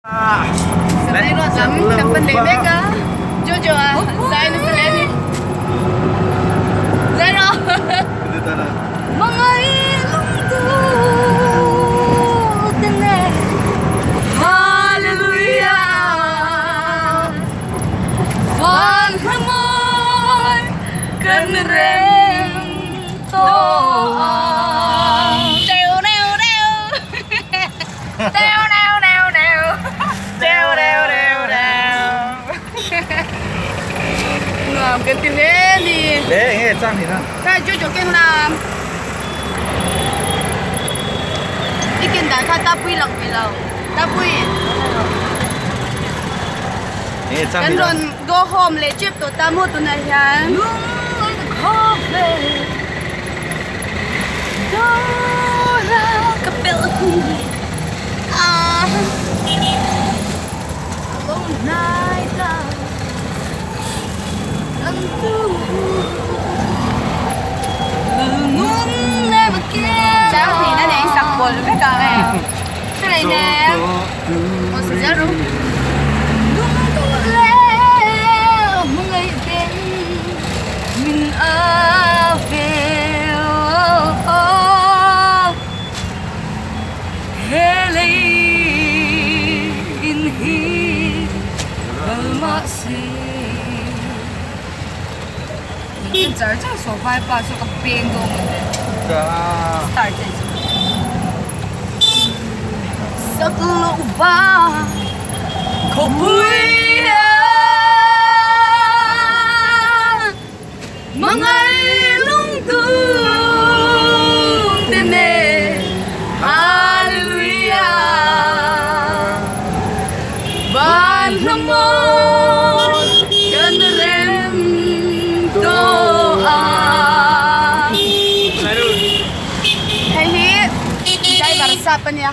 Sa pandemic Jojo sign sa Lenny. Zero. Mga ilong dutene. Hallelujah. Van Ramon Canrento. Ganti Lenny. 네, 짱이다. Cái chú chú kêu là ý kiến đại khai ta bùi lòng bùi lòng ta bùi 네, cái 짱이다. luôn go home lấy chip tụi ta mua tụi này hả sao thì nó này sập bồn cái cờ này cái này nè một sự giá đúng mình ở về hele in hi balmasi cái giờ chắc số vai ba số cái bên đồ 자, start it sắc lụ va không vui mga ilong dutene. Hallelujah. Van Ramon Canrento. Hey, dahil barasapan niya.